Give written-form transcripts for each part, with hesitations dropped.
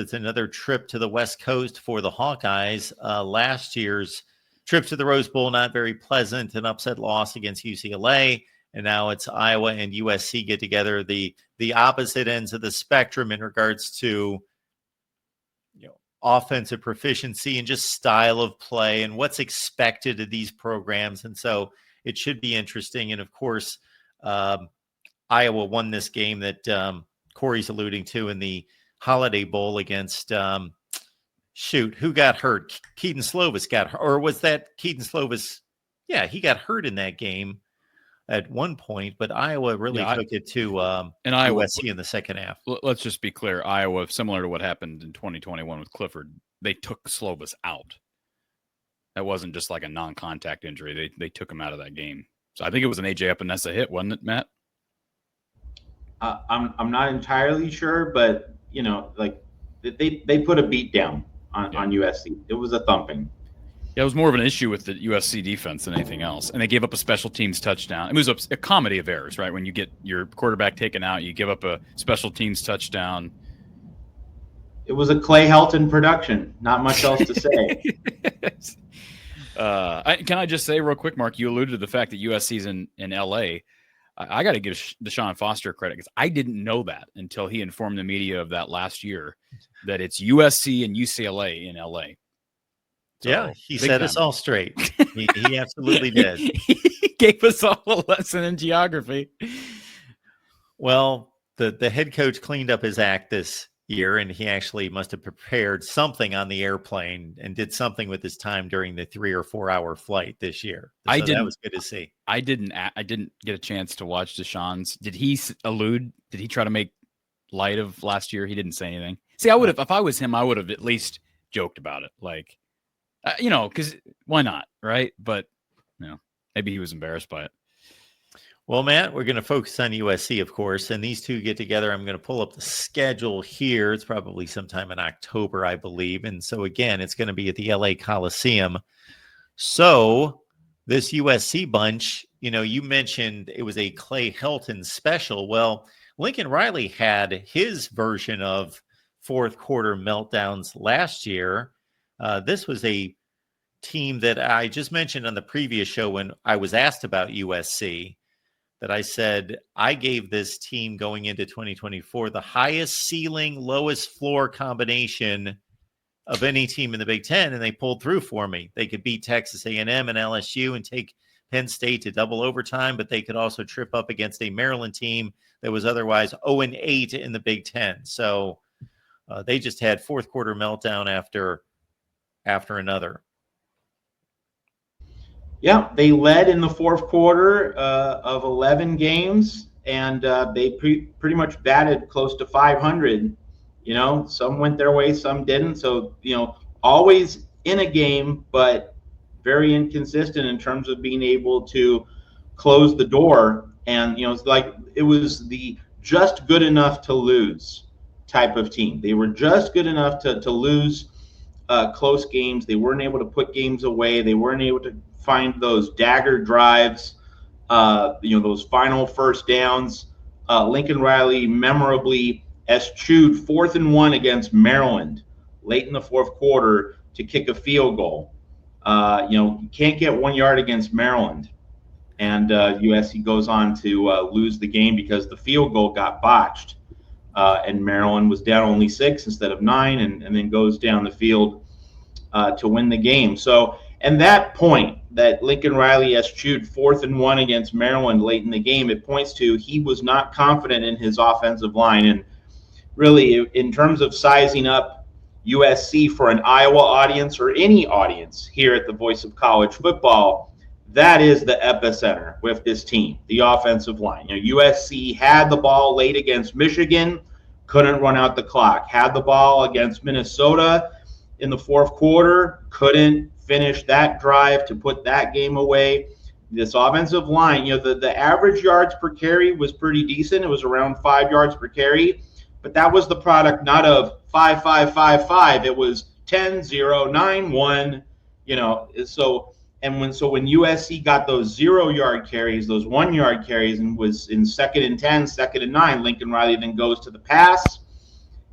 It's another trip to the West Coast for the Hawkeyes. Last year's trip to the Rose Bowl, not very pleasant, an upset loss against UCLA. And now it's Iowa and USC get together, the opposite ends of the spectrum in regards to offensive proficiency and just style of play and what's expected of these programs. And so it should be interesting. And of course, Iowa won this game that Cory's alluding to in the Holiday Bowl against who got hurt? Keaton Slovis got hurt, or was that Keaton Slovis? Yeah, he got hurt in that game at one point, but Iowa really took it to USC in the second half. Let's just be clear. Iowa, similar to what happened in 2021 with Clifford, they took Slovis out. That wasn't just like a non-contact injury. They took him out of that game. So I think it was an A.J. Epinesa hit, wasn't it, Matt? I'm not entirely sure, but they put a beat down on USC. It was a thumping. Yeah, it was more of an issue with the USC defense than anything else. And they gave up a special teams touchdown. It was a comedy of errors, right? When you get your quarterback taken out, you give up a special teams touchdown. It was a Clay Helton production. Not much else to say. Can I just say real quick, Mark, you alluded to the fact that USC's in L.A. I got to give Deshaun Foster credit because I didn't know that until he informed the media of that last year, that it's USC and UCLA in L.A. So, yeah, he set us all straight. He absolutely did. He gave us all a lesson in geography. Well, the head coach cleaned up his act this year, and he actually must have prepared something on the airplane and did something with his time during the 3 or 4 hour flight this year. So that was good to see. I didn't get a chance to watch Deshaun's. Did he allude? Did he try to make light of last year? He didn't say anything. See, I would have, if I was him, I would have at least joked about it. Like, because why not, right? But, maybe he was embarrassed by it. Well, Matt, we're going to focus on USC, of course, and these two get together. I'm going to pull up the schedule here. It's probably sometime in October, I believe. And so, again, it's going to be at the LA Coliseum. So this USC bunch, you mentioned it was a Clay Helton special. Well, Lincoln Riley had his version of fourth quarter meltdowns last year. This was a team that I just mentioned on the previous show when I was asked about USC, that I said I gave this team going into 2024 the highest ceiling, lowest floor combination of any team in the Big Ten, and they pulled through for me. They could beat Texas A&M and LSU and take Penn State to double overtime, but they could also trip up against a Maryland team that was otherwise 0-8 in the Big Ten. So they just had fourth quarter meltdown after another. Yeah, they led in the fourth quarter of 11 games, and they pretty much batted close to 500. Some went their way, some didn't. So, always in a game, but very inconsistent in terms of being able to close the door. And, it's like it was the just good enough to lose type of team. They were just good enough to lose close games. They weren't able to put games away. They weren't able to find those dagger drives, those final first downs. Lincoln Riley memorably eschewed 4th and 1 against Maryland late in the fourth quarter to kick a field goal. You can't get 1 yard against Maryland. And USC goes on to lose the game because the field goal got botched. And Maryland was down only 6 instead of 9, and then goes down the field to win the game. So, and that point that Lincoln Riley eschewed 4th and 1 against Maryland late in the game, it points to he was not confident in his offensive line. And really, in terms of sizing up USC for an Iowa audience or any audience here at the Voice of College Football, that is the epicenter with this team, the offensive line. USC had the ball late against Michigan, couldn't run out the clock. Had the ball against Minnesota in the fourth quarter, couldn't finish that drive to put that game away. This offensive line, the average yards per carry was pretty decent. It was around 5 yards per carry, but that was the product not of 5, 5, 5, 5. It was 10, 0, 9, 1. So when USC got those 0 yard carries, those 1 yard carries, and was in 2nd and 10, 2nd and 9, Lincoln Riley then goes to the pass,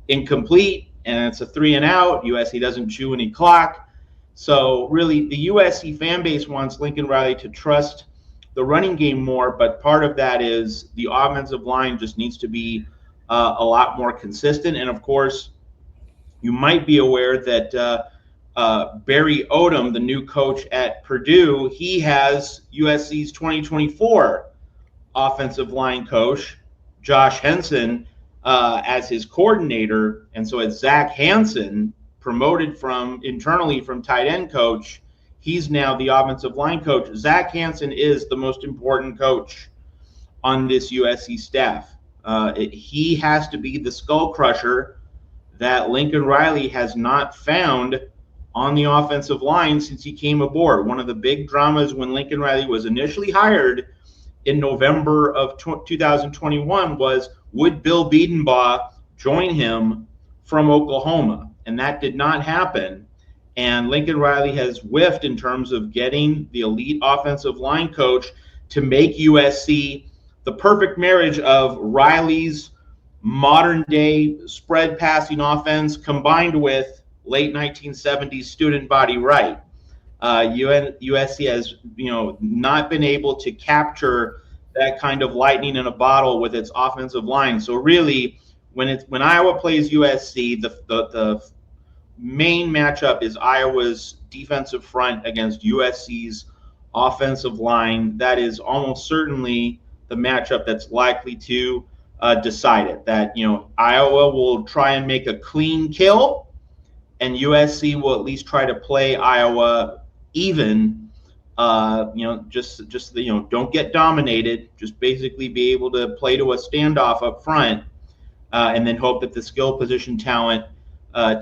incomplete, and it's a 3 and out. USC doesn't chew any clock. So really the USC fan base wants Lincoln Riley to trust the running game more, but part of that is the offensive line just needs to be a lot more consistent. And of course, you might be aware that Barry Odom, the new coach at Purdue, he has USC's 2024 offensive line coach, Josh Henson, as his coordinator. And so it's Zach Hansen, promoted internally from tight end coach. He's now the offensive line coach. Zach Hansen is the most important coach on this USC staff. He has to be the skull crusher that Lincoln Riley has not found on the offensive line since he came aboard. One of the big dramas when Lincoln Riley was initially hired in November of 2021 was, would Bill Biedenbaugh join him from Oklahoma? And that did not happen. And Lincoln Riley has whiffed in terms of getting the elite offensive line coach to make USC the perfect marriage of Riley's modern day spread passing offense combined with late 1970s student body right. USC has, not been able to capture that kind of lightning in a bottle with its offensive line. So really, when Iowa plays USC, the main matchup is Iowa's defensive front against USC's offensive line. That is almost certainly the matchup that's likely to decide it. That Iowa will try and make a clean kill, and USC will at least try to play Iowa even. Don't get dominated. Just basically be able to play to a standoff up front, and then hope that the skill position talent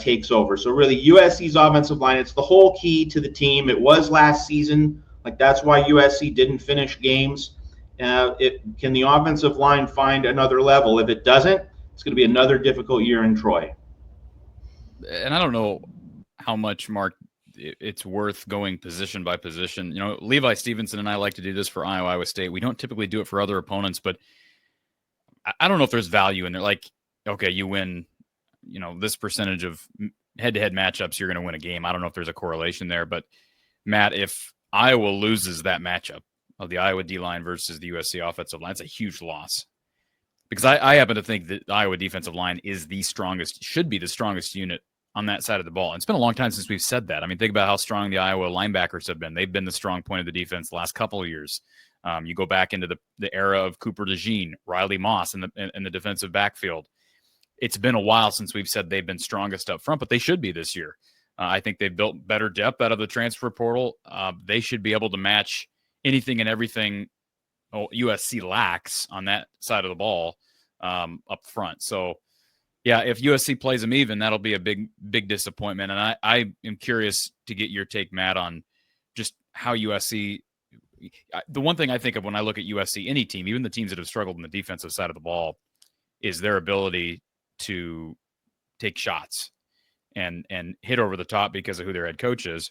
takes over. So really, USC's offensive line, it's the whole key to the team. It was last season. That's why USC didn't finish games. Can the offensive line find another level? If it doesn't, it's going to be another difficult year in Troy. And I don't know how much, Mark, it's worth going position by position. Levi Stevenson and I like to do this for Iowa State. We don't typically do it for other opponents, but I don't know if there's value in there. Like, okay, you win, this percentage of head-to-head matchups, you're going to win a game. I don't know if there's a correlation there, but Matt, if Iowa loses that matchup of the Iowa D-line versus the USC offensive line, it's a huge loss. Because I happen to think that the Iowa defensive line is the strongest, should be the strongest unit on that side of the ball. And it's been a long time since we've said that. I mean, think about how strong the Iowa linebackers have been. They've been the strong point of the defense the last couple of years. You go back into the era of Cooper DeJean, Riley Moss in the defensive backfield. It's been a while since we've said they've been strongest up front, but they should be this year. I think they've built better depth out of the transfer portal. They should be able to match anything and everything USC lacks on that side of the ball up front. So, yeah, if USC plays them even, that'll be a big disappointment. And I am curious to get your take, Matt, on just how USC – the one thing I think of when I look at USC, any team, even the teams that have struggled on the defensive side of the ball, is their ability to take shots and hit over the top because of who their head coach is.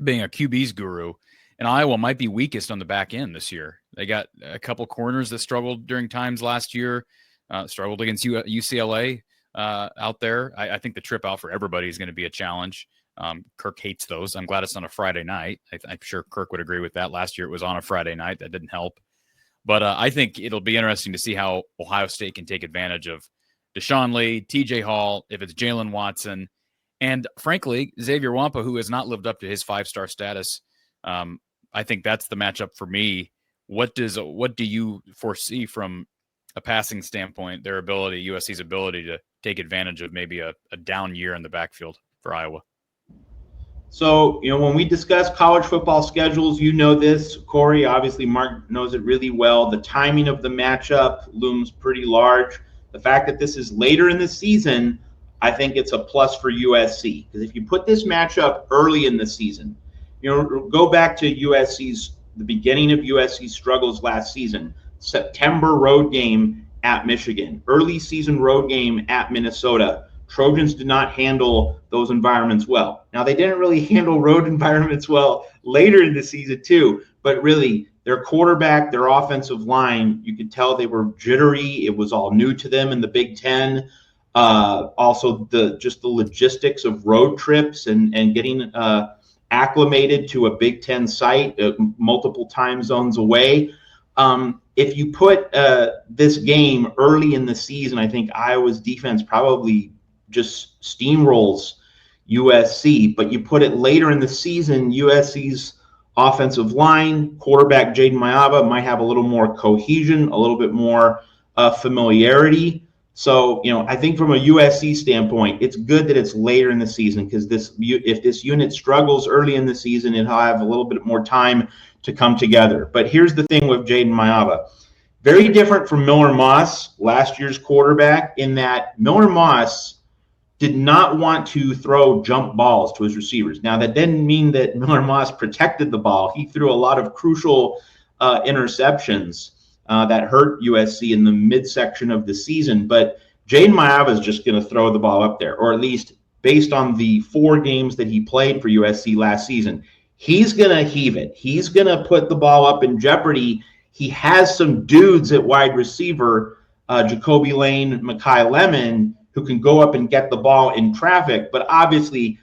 Being a QB's guru, and Iowa might be weakest on the back end this year. They got a couple corners that struggled during times last year, struggled against UCLA out there. I think the trip out for everybody is going to be a challenge. Kirk hates those. I'm glad it's on a Friday night. I'm sure Kirk would agree with that. Last year it was on a Friday night. That didn't help. But I think it'll be interesting to see how Ohio State can take advantage of Deshaun Lee, TJ Hall, if it's Jalen Watson, and frankly, Xavier Wampa, who has not lived up to his 5-star status. I think that's the matchup for me. What do you foresee from a passing standpoint, their ability, USC's ability to take advantage of maybe a down year in the backfield for Iowa? So, when we discuss college football schedules, this, Cory, obviously Mark knows it really well. The timing of the matchup looms pretty large. The fact that this is later in the season, I think it's a plus for USC. Because if you put this matchup early in the season, go back to the beginning of USC's struggles last season. September road game at Michigan, early season road game at Minnesota. Trojans did not handle those environments well. Now, they didn't really handle road environments well later in the season too, but really their quarterback, their offensive line, you could tell they were jittery. It was all new to them in the Big Ten. Also, just the logistics of road trips and getting acclimated to a Big Ten site multiple time zones away. If you put this game early in the season, I think Iowa's defense probably just steamrolls USC. But you put it later in the season, USC's offensive line, quarterback Jaden Mayava might have a little more cohesion, a little bit more familiarity. So, I think from a USC standpoint, it's good that it's later in the season, because if this unit struggles early in the season, it'll have a little bit more time to come together. But here's the thing with Jaden Mayava. Very different from Miller Moss, last year's quarterback, in that Miller Moss did not want to throw jump balls to his receivers. Now, that didn't mean that Miller Moss protected the ball. He threw a lot of crucial interceptions that hurt USC in the midsection of the season. But Jaden Mayava is just going to throw the ball up there, or at least based on the 4 games that he played for USC last season. He's going to heave it. He's going to put the ball up in jeopardy. He has some dudes at wide receiver, Jacoby Lane, Mekhi Lemon, who can go up and get the ball in traffic. But obviously,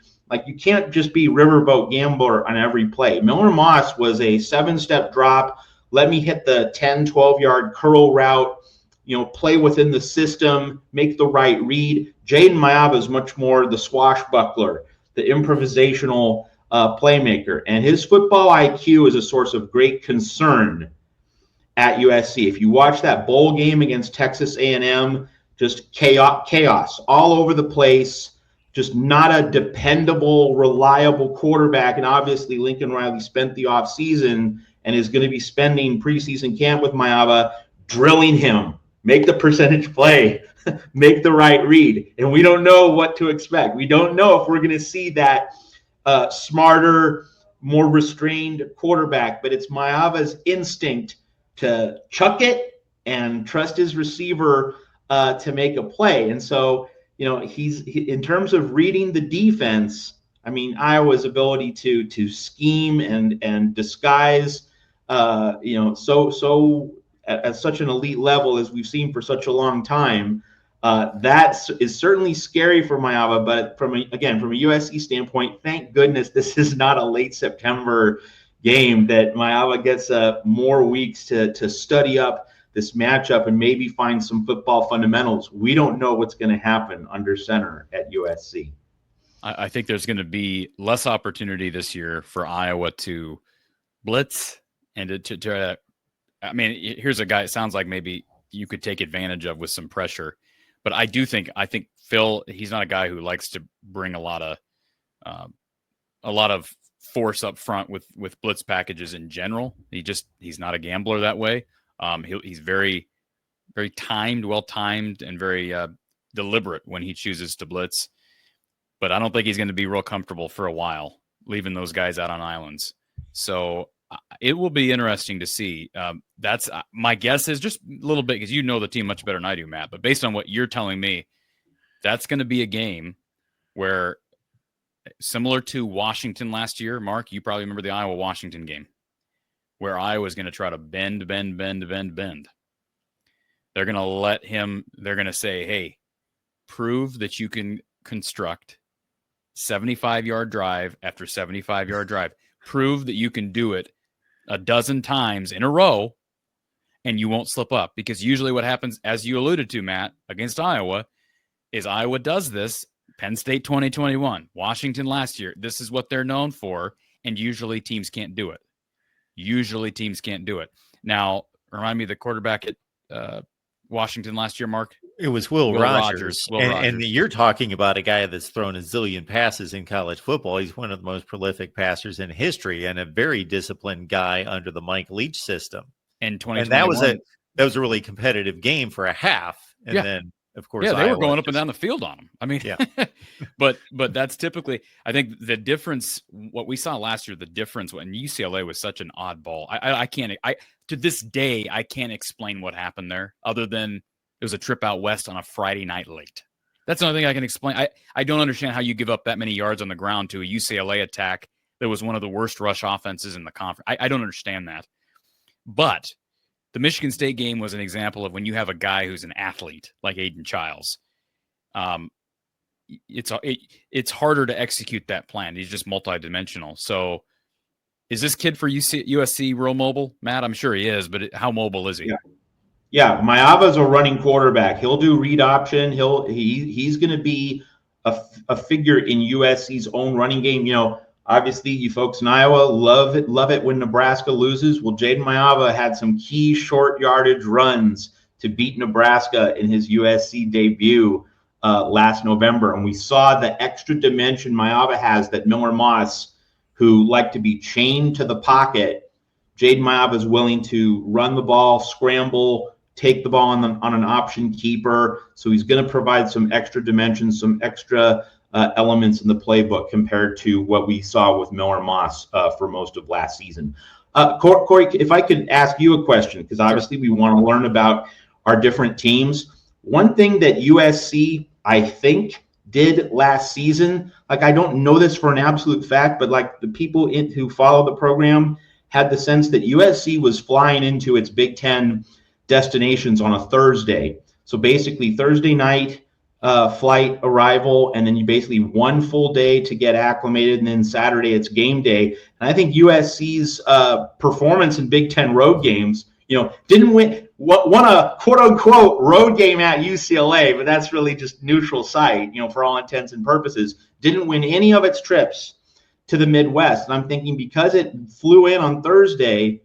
you can't just be riverboat gambler on every play. Miller Moss was a 7-step drop. Let me hit the 10, 12-yard curl route, play within the system, make the right read. Jaden Mayava is much more the swashbuckler, the improvisational playmaker. And his football IQ is a source of great concern at USC. If you watch that bowl game against Texas A&M, just chaos all over the place, just not a dependable, reliable quarterback. And obviously Lincoln Riley spent the offseason and is going to be spending preseason camp with Mayava, drilling him, make the percentage play, make the right read. And we don't know what to expect. We don't know if we're going to see that smarter, more restrained quarterback, but it's Mayava's instinct to chuck it and trust his receiver to make a play. And so, he's in terms of reading the defense, Iowa's ability to scheme and disguise, so at such an elite level as we've seen for such a long time, that is certainly scary for Mayava. But from a USC standpoint, thank goodness this is not a late September game, that Mayava gets more weeks to study up this matchup and maybe find some football fundamentals. We don't know what's going to happen under center at USC. I think there's going to be less opportunity this year for Iowa to blitz and to try to. Here's a guy. It sounds like maybe you could take advantage of with some pressure, but I think Phil. He's not a guy who likes to bring a lot of force up front with blitz packages in general. He's not a gambler that way. He's very, very well-timed, and very deliberate when he chooses to blitz. But I don't think he's going to be real comfortable for a while, leaving those guys out on islands. So it will be interesting to see. That's my guess is just a little bit, because you know the team much better than I do, Matt. But based on what you're telling me, that's going to be a game where, similar to Washington last year, Mark, you probably remember the Iowa-Washington game, where Iowa's going to try to bend. They're going to let him, they're going to say, hey, prove that you can construct 75-yard drive after 75-yard drive. Prove that you can do it a dozen times in a row and you won't slip up. Because usually what happens, as you alluded to, Matt, against Iowa, is Iowa does this. Penn State 2021, Washington last year. This is what they're known for, and usually teams can't do it. Now, remind me of the quarterback at Washington last year, Mark? It was Will Rogers. Will Rogers. And you're talking about a guy that's thrown a zillion passes in college football. He's one of the most prolific passers in history, and a very disciplined guy under the Mike Leach system. And 2021. And that was a really competitive game for a half. And then, of course, they were going up and down the field on him. Yeah. but that's typically, I think the difference, what we saw last year, the difference when UCLA was such an oddball. I can't to this day, I can't explain what happened there, other than it was a trip out west on a Friday night late. That's the only thing I can explain. I don't understand how you give up that many yards on the ground to a UCLA attack that was one of the worst rush offenses in the conference. I don't understand that. But the Michigan State game was an example of when you have a guy who's an athlete like Aiden Childs. it's harder to execute that plan. He's just multidimensional. So is this kid for USC real mobile, Matt? I'm sure he is, but how mobile is he? Yeah, Maava's a running quarterback. He'll do read option. He's going to be a figure in USC's own running game. Obviously, you folks in Iowa love it when Nebraska loses. Well, Jaden Maava had some key short yardage runs to beat Nebraska in his USC debut last November, and we saw the extra dimension Maava has that Miller Moss, who like to be chained to the pocket. Jaden Maava is willing to run the ball, scramble, take the ball on an option keeper. So he's going to provide some extra dimensions, some extra elements in the playbook compared to what we saw with Miller Moss for most of last season. Cory, if I could ask you a question, because obviously we want to learn about our different teams. One thing that USC, I think, did last season, like I don't know this for an absolute fact, but like the people who follow the program had the sense that USC was flying into its Big Ten destinations on a Thursday. So basically Thursday night flight arrival, and then you basically one full day to get acclimated, and then Saturday it's game day. And I think USC's performance in Big Ten road games, didn't won a quote unquote road game at UCLA, but that's really just neutral site, for all intents and purposes. Didn't win any of its trips to the Midwest. And I'm thinking because it flew in on Thursday,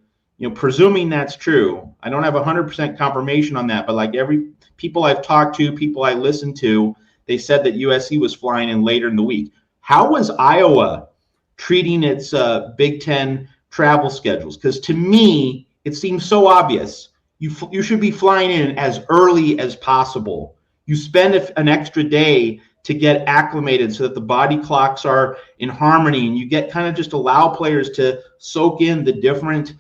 presuming that's true, I don't have 100% confirmation on that, but like every people I've talked to, people I listened to, they said that USC was flying in later in the week. How was Iowa treating its Big Ten travel schedules? Because to me, it seems so obvious. You should be flying in as early as possible. You spend an extra day to get acclimated so that the body clocks are in harmony, and you get kind of just allow players to soak in the different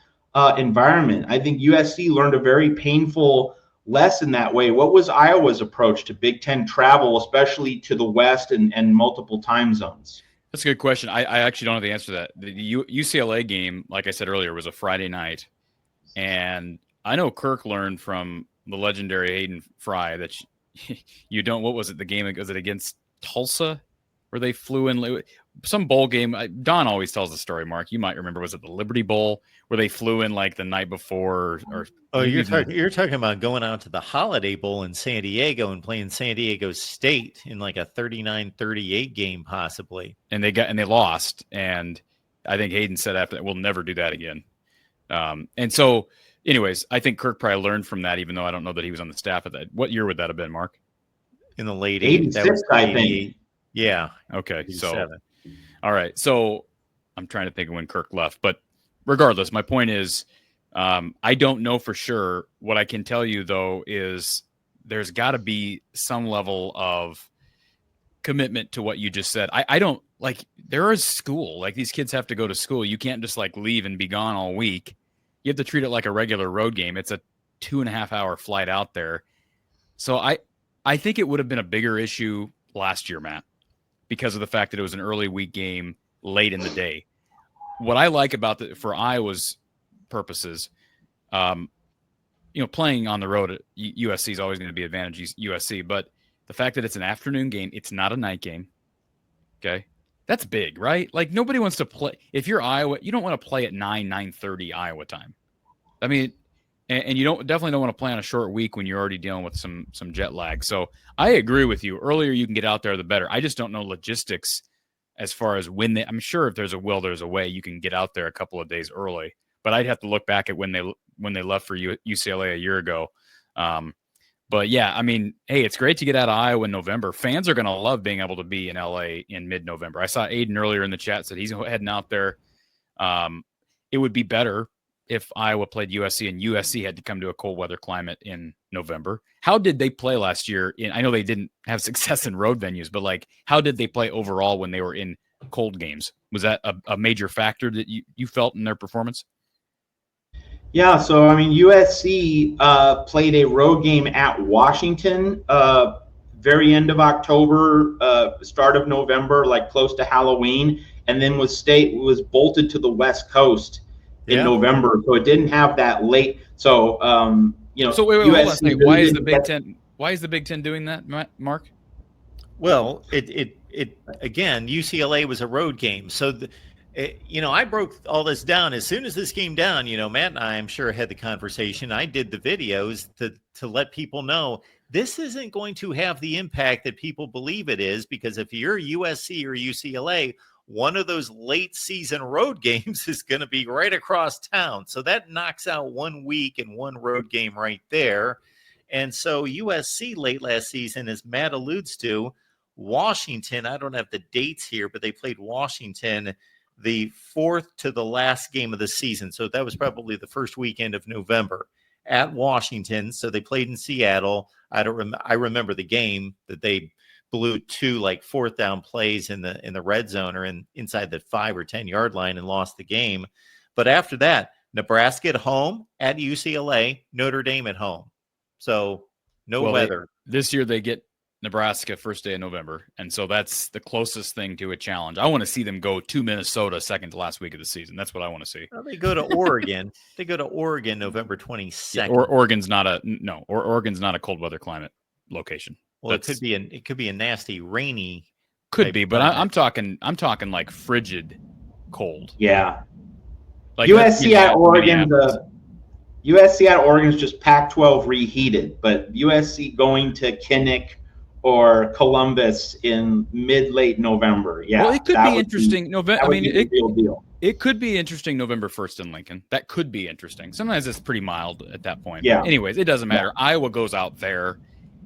environment. I think USC learned a very painful lesson that way. What was Iowa's approach to Big Ten travel, especially to the West and multiple time zones? That's a good question. I actually don't have the answer to that. The UCLA game, like I said earlier, was a Friday night. And I know Kirk learned from the legendary Hayden Fry that you don't, what was it? The game, was it against Tulsa where they flew in some bowl game? Don always tells the story, Mark. You might remember, was it the Liberty Bowl where they flew in like the night before? You're talking about going out to the Holiday Bowl in San Diego and playing San Diego State in like a 39-38 game possibly. And they lost. And I think Hayden said after that, we'll never do that again. And so anyways, I think Kirk probably learned from that, even though I don't know that he was on the staff at that. What year would that have been, Mark? In the late 80s. That was I think. Yeah. Okay. 87. So, all right. So I'm trying to think of when Kirk left, but regardless, my point is, I don't know for sure. What I can tell you though, is there's gotta be some level of commitment to what you just said. I don't like, there is school, like these kids have to go to school. You can't just like leave and be gone all week. You have to treat it like a regular road game. It's a 2.5 hour flight out there. So I think it would have been a bigger issue last year, Matt, because of the fact that it was an early week game late in the day. What I like about for Iowa's purposes, playing on the road at USC is always going to be advantage USC, but the fact that it's an afternoon game, it's not a night game. Okay. That's big, right? Like nobody wants to play. If you're Iowa, you don't want to play at 9:30 Iowa time. I mean, and you definitely don't want to play on a short week when you're already dealing with some jet lag. So I agree with you. Earlier you can get out there, the better. I just don't know logistics as far as I'm sure if there's a will, there's a way you can get out there a couple of days early. But I'd have to look back at when they left for UCLA a year ago. But yeah, I mean, hey, it's great to get out of Iowa in November. Fans are going to love being able to be in LA in mid-November. I saw Aiden earlier in the chat said he's heading out there. It would be better if Iowa played USC and USC had to come to a cold weather climate in November. How did they play last year? I know they didn't have success in road venues, but like, how did they play overall when they were in cold games? Was that a major factor that you felt in their performance? Yeah, so I mean, USC played a road game at Washington, very end of October, start of November, like close to Halloween, and then was bolted to the West Coast in November. So it didn't have that late. So So wait, USC, hold on a second. Why is the Big Ten doing that, Mark? Well, it again, UCLA was a road game. So, I broke all this down. As soon as this came down, Matt and I'm sure had the conversation. I did the videos to let people know this isn't going to have the impact that people believe it is, because if you're USC or UCLA, one of those late season road games is going to be right across town. So that knocks out 1 week and one road game right there. And so USC late last season, as Matt alludes to, Washington, I don't have the dates here, but they played Washington the fourth to the last game of the season. So that was probably the first weekend of November at Washington. So they played in Seattle. I remember the game that they blew 2 like fourth down plays in the red zone or inside the 5 or 10 yard line and lost the game. But after that, Nebraska at home, at UCLA, Notre Dame at home. So no weather. This year they get Nebraska first day of November, and so that's the closest thing to a challenge. I want to see them go to Minnesota second to last week of the season. That's what I want to see. Well, they go to Oregon. They go to Oregon November 22nd. Or Oregon's not a cold weather climate location. Well, it could be a nasty rainy. Could be, but I'm talking like frigid cold. Yeah. Like USC at Oregon. USC at Oregon is just Pac-12 reheated, but USC going to Kinnick or Columbus in mid-late November. Yeah. Well, it could be interesting. Deal. It could be interesting November 1st in Lincoln. That could be interesting. Sometimes it's pretty mild at that point. Yeah. But anyways, it doesn't matter. Yeah. Iowa goes out there.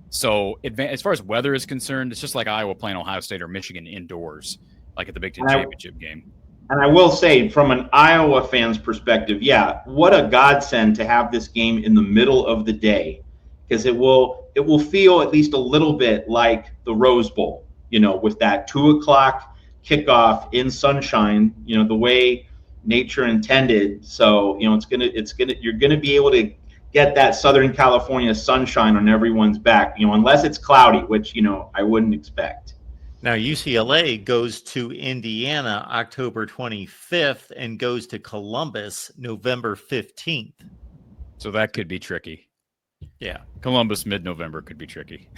So as far as weather is concerned, it's just like Iowa playing Ohio State or Michigan indoors, like at the Big Ten Championship game. And I will say, from an Iowa fan's perspective, yeah, what a godsend to have this game in the middle of the day, because it will feel at least a little bit like the Rose Bowl, with that 2:00 kickoff in sunshine, the way nature intended. So, you're gonna be able to get that Southern California sunshine on everyone's back, unless it's cloudy, which, I wouldn't expect. Now, UCLA goes to Indiana October 25th and goes to Columbus November 15th. So that could be tricky. Yeah. Columbus mid-November could be tricky.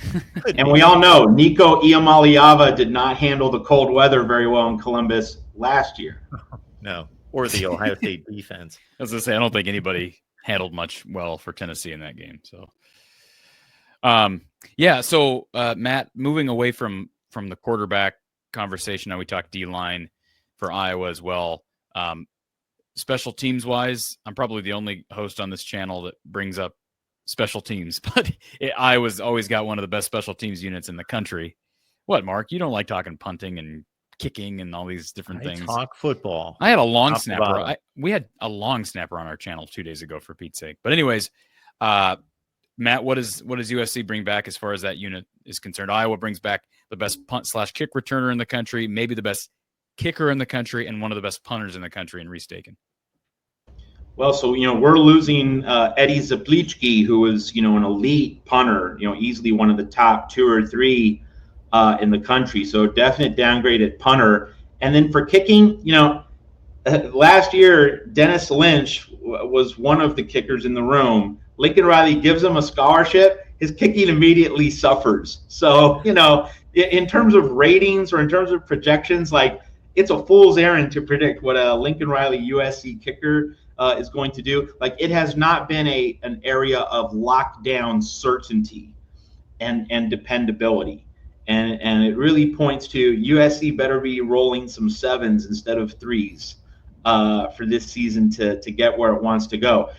And we all know Nico Iamaleava did not handle the cold weather very well in Columbus last year. No, or the Ohio State defense. As I say, I don't think anybody handled much well for Tennessee in that game. So, Matt, moving away from the quarterback conversation, now we talked D-line for Iowa as well. Special teams wise, I'm probably the only host on this channel that brings up special teams, but Iowa's always got one of the best special teams units in the country. What, Mark? You don't like talking punting and kicking and all these different things? Talk football. I had a long snapper. We had a long snapper on our channel 2 days ago, for Pete's sake. But anyways, Matt, what does USC bring back as far as that unit is concerned? Iowa brings back the best punt/kick returner in the country, maybe the best kicker in the country, and one of the best punters in the country in Reese Dakin. Well, so, we're losing Eddie Zaplichki, who was, an elite punter, easily one of the top 2 or 3 in the country. So definite downgrade at punter. And then for kicking, last year, Dennis Lynch was one of the kickers in the room. Lincoln Riley gives him a scholarship. His kicking immediately suffers. So, in terms of ratings or in terms of projections, it's a fool's errand to predict what a Lincoln Riley USC kicker is going to do. It has not been an area of lockdown certainty and dependability. And it really points to USC better be rolling some 7s instead of 3s for this season to get where it wants to go.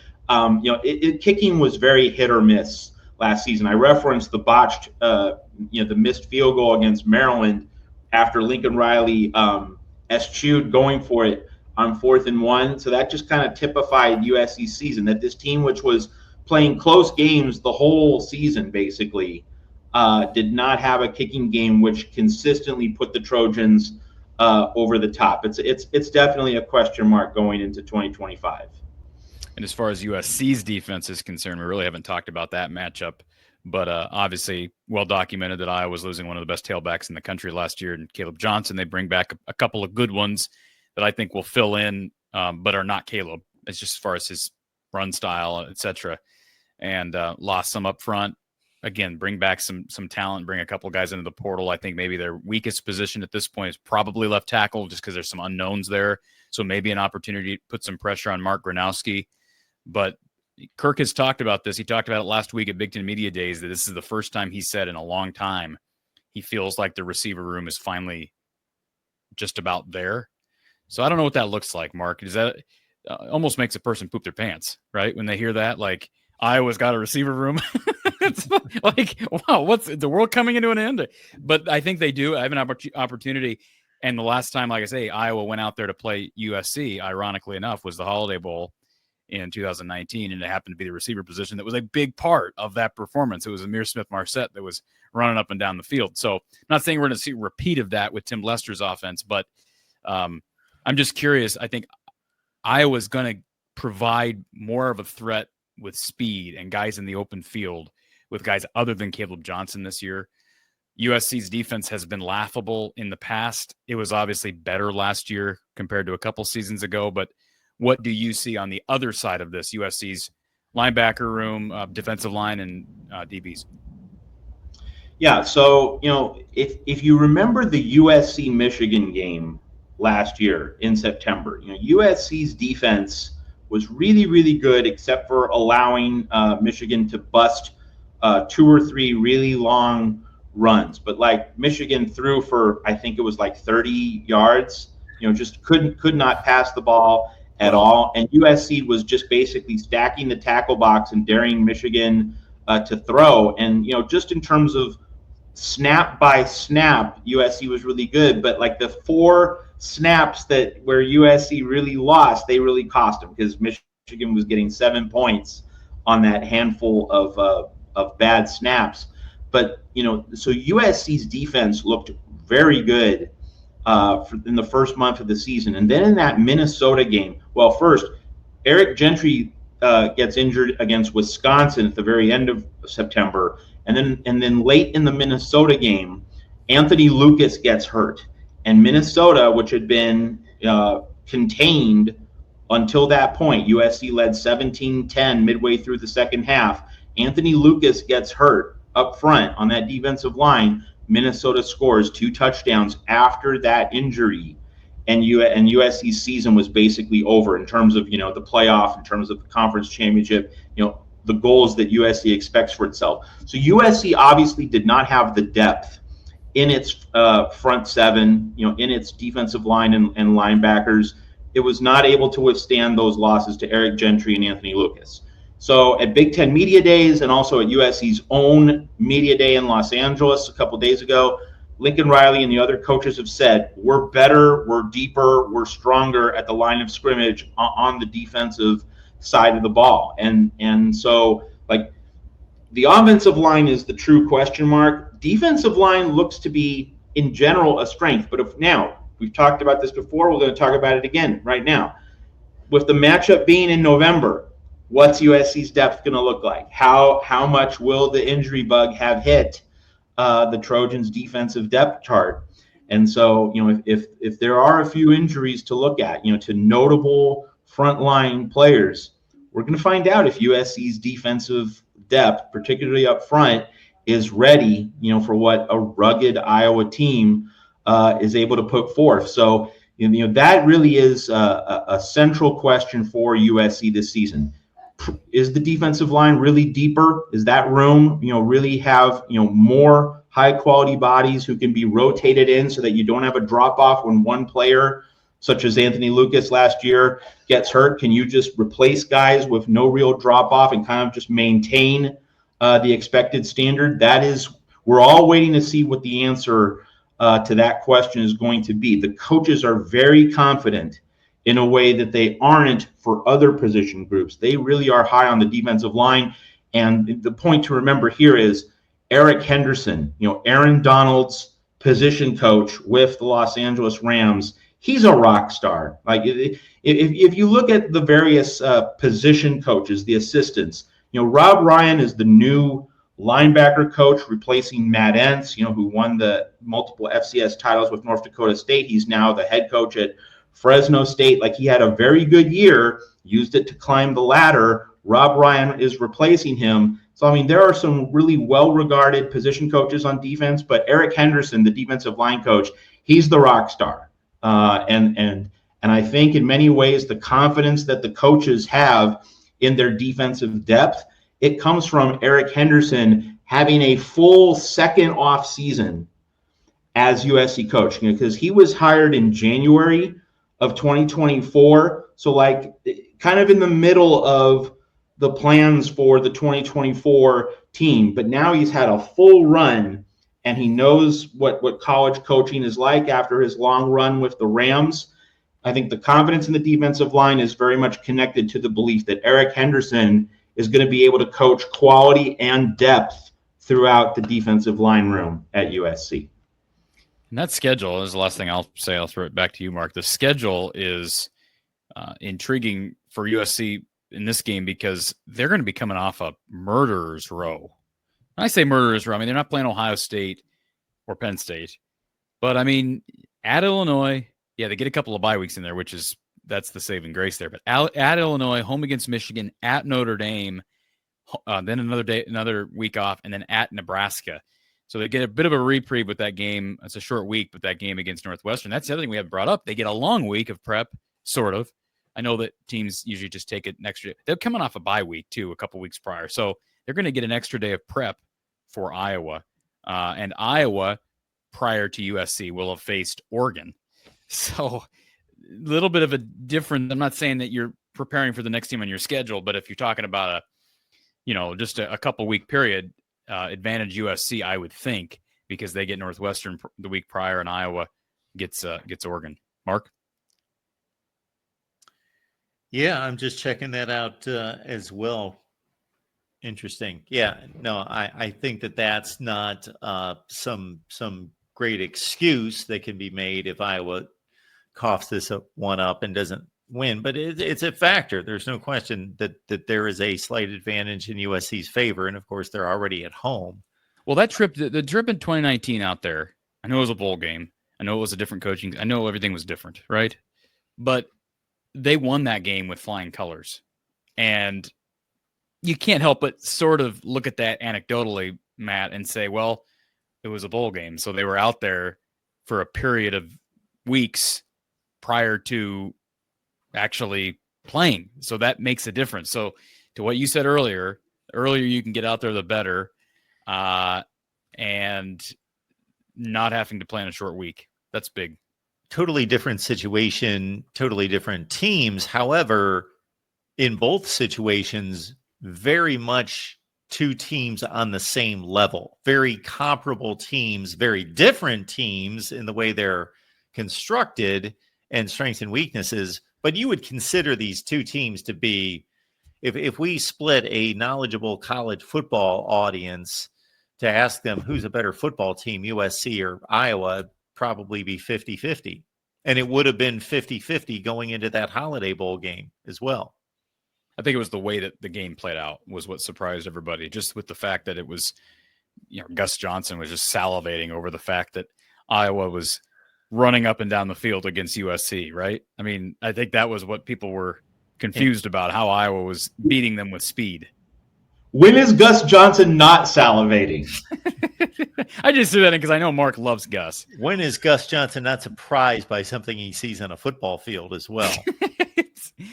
Kicking was very hit or miss last season. I referenced the botched, the missed field goal against Maryland after Lincoln Riley eschewed going for it on 4th and 1. So that just kind of typified USC's season, that this team, which was playing close games the whole season, basically, did not have a kicking game which consistently put the Trojans over the top. It's definitely a question mark going into 2025. And as far as USC's defense is concerned, we really haven't talked about that matchup. But obviously, well documented that Iowa was losing one of the best tailbacks in the country last year, and Caleb Johnson. They bring back a couple of good ones that I think will fill in, but are not Caleb. It's just as far as his run style, etc. And lost some up front. again, bring back some talent, bring a couple guys into the portal. I think maybe their weakest position at this point is probably left tackle, just because there's some unknowns there. So maybe an opportunity to put some pressure on Mark Gronowski. But Kirk has talked about this. He talked about it last week at Big Ten Media Days, that this is the first time he said in a long time he feels like the receiver room is finally just about there. So I don't know what that looks like, Mark. Does that almost makes a person poop their pants, right? When they hear that, like, Iowa's got a receiver room. It's like, wow, what's the world coming into an end? But I think they do. I have an opportunity. And the last time, like I say, Iowa went out there to play USC, ironically enough, was the Holiday Bowl in 2019. And it happened to be the receiver position that was a big part of that performance. It was Amir Smith-Marset that was running up and down the field. So I'm not saying we're going to see a repeat of that with Tim Lester's offense, but I'm just curious. I think Iowa's going to provide more of a threat with speed and guys in the open field with guys other than Caleb Johnson this year. USC's defense has been laughable in the past. It was obviously better last year compared to a couple seasons ago, but what do you see on the other side of this? USC's linebacker room, defensive line, and DBs. Yeah, so, if you remember the USC-Michigan game last year in September, USC's defense was really, really good, except for allowing Michigan to bust 2 or 3 really long runs. But like Michigan threw for, I think it was like 30 yards, just could not pass the ball at all. And USC was just basically stacking the tackle box and daring Michigan to throw. And, just in terms of snap by snap, USC was really good. But like the 4 snaps where USC really lost, they really cost them, because Michigan was getting 7 points on that handful of bad snaps. But so USC's defense looked very good in the first month of the season, and then in that Minnesota game, well, first Eric Gentry gets injured against Wisconsin at the very end of September, and then late in the Minnesota game, Anthony Lucas gets hurt. And Minnesota, which had been contained until that point, USC led 17-10 midway through the second half. Anthony Lucas gets hurt up front on that defensive line. Minnesota scores 2 touchdowns after that injury, and USC's season was basically over in terms of the playoff, in terms of the conference championship, the goals that USC expects for itself. So USC obviously did not have the depth in its front seven, in its defensive line and linebackers. It was not able to withstand those losses to Eric Gentry and Anthony Lucas. So at Big Ten Media Days, and also at USC's own Media Day in Los Angeles a couple days ago, Lincoln Riley and the other coaches have said, we're better, we're deeper, we're stronger at the line of scrimmage on the defensive side of the ball. And so, like, the offensive line is the true question mark. Defensive line looks to be, in general, a strength. But now, we've talked about this before, we're going to talk about it again right now. With the matchup being in November, what's USC's depth going to look like? How much will the injury bug have hit the Trojans' defensive depth chart? And so, if there are a few injuries to look at, to notable frontline players, we're going to find out if USC's defensive depth, particularly up front, is ready, for what a rugged Iowa team is able to put forth. So, that really is a central question for USC this season. Is the defensive line really deeper? Is that room, really have, more high quality bodies who can be rotated in so that you don't have a drop off when one player, such as Anthony Lucas last year, gets hurt? Can you just replace guys with no real drop off and kind of just maintain the expected standard? We're all waiting to see what the answer to that question is going to be. The coaches are very confident in a way that they aren't for other position groups. They really are high on the defensive line. And the point to remember here is Eric Henderson, Aaron Donald's position coach with the Los Angeles Rams. He's a rock star. Like, if you look at the various position coaches, the assistants, Rob Ryan is the new linebacker coach replacing Matt Entz, who won the multiple FCS titles with North Dakota State. He's now the head coach at Fresno State. Like, he had a very good year, used it to climb the ladder. Rob Ryan is replacing him. So, I mean, there are some really well-regarded position coaches on defense, but Eric Henderson, the defensive line coach, he's the rock star. And I think in many ways, the confidence that the coaches have in their defensive depth, it comes from Eric Henderson having a full second off season as USC coach, because he was hired in January of 2024. So like kind of in the middle of the plans for the 2024 team, but now he's had a full run and he knows what college coaching is like after his long run with the Rams. I think the confidence in the defensive line is very much connected to the belief that Eric Henderson is going to be able to coach quality and depth throughout the defensive line room at USC. And that schedule is the last thing I'll say. I'll throw it back to you, Mark. The schedule is intriguing for USC in this game because they're going to be coming off a murderer's row. When I say murderer's row, I mean, they're not playing Ohio State or Penn State. But, I mean, at Illinois, yeah, they get a couple of bye weeks in there, that's the saving grace there. But at Illinois, home against Michigan, at Notre Dame, then another week off, and then at Nebraska. So they get a bit of a reprieve with that game. It's a short week, but that game against Northwestern, that's the other thing we have brought up. They get a long week of prep, sort of. I know that teams usually just take an extra. They're coming off a bye week, too, a couple weeks prior. So they're going to get an extra day of prep for Iowa. And Iowa, prior to USC, will have faced Oregon. So a little bit of a different. I'm not saying that you're preparing for the next team on your schedule, but if you're talking about just a couple week period, advantage USC, I would think, because they get Northwestern the week prior and Iowa gets Oregon. Mark? Yeah, I'm just checking that out as well. Interesting. Yeah, no, I think that's not some great excuse that can be made if Iowa coughs this one up and doesn't win, but it's a factor. There's no question that there is a slight advantage in USC's favor, and of course they're already at home. Well, that trip, the trip in 2019 out there, I know it was a bowl game. I know it was a different coaching. I know everything was different, right? But they won that game with flying colors, and you can't help but sort of look at that anecdotally, Matt, and say, well, it was a bowl game, so they were out there for a period of weeks prior to actually playing. So that makes a difference. So to what you said earlier you can get out there, the better, and not having to play in a short week. That's big. Totally different situation, totally different teams. However, in both situations, very much two teams on the same level, very comparable teams, very different teams in the way they're constructed and strengths and weaknesses. But you would consider these two teams to be, if we split a knowledgeable college football audience to ask them who's a better football team, USC or Iowa, probably be 50-50. And it would have been 50-50 going into that Holiday Bowl game as well. I think it was the way that the game played out was what surprised everybody, just with the fact that it was, Gus Johnson was just salivating over the fact that Iowa was running up and down the field against USC, right? I mean, I think that was what people were confused about, how Iowa was beating them with speed. When is Gus Johnson not salivating? I just say that because I know Mark loves Gus. When is Gus Johnson not surprised by something he sees on a football field as well?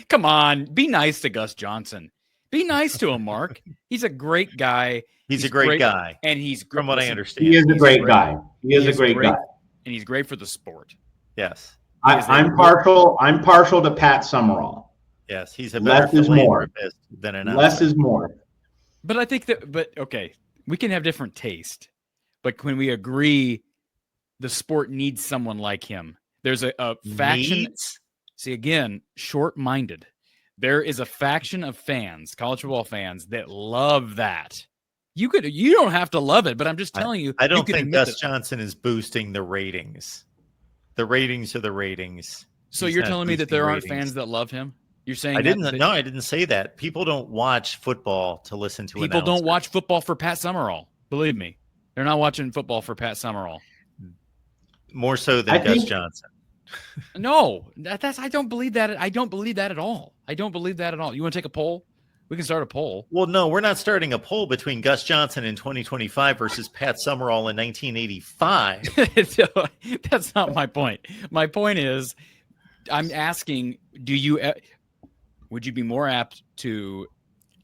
Come on, be nice to Gus Johnson. Be nice to him, Mark. He's a great guy. He's a great guy. And he's, from what I understand, he is a great guy. He is a great guy. And he's great for the sport. Yes. I'm partial to Pat Summerall. Yes, he's a better philanthropist than an less is more. But I think okay, we can have different taste, but when we agree the sport needs someone like him, there's a faction. See, again, short-minded. There is a faction of fans, college football fans, that love that. You don't have to love it, but I'm just telling you. I don't think Gus Johnson is boosting the ratings. The ratings are the ratings. So you're telling me that there aren't fans that love him? You're saying I didn't say that. People don't watch football to listen to people don't watch football for Pat Summerall. Believe me, they're not watching football for Pat Summerall. More so than Gus Johnson. No, I don't believe that. I don't believe that at all. I don't believe that at all. You want to take a poll? We can start a poll. Well, no, we're not starting a poll between Gus Johnson in 2025 versus Pat Summerall in 1985. That's not my point. My point is, I'm asking, would you be more apt to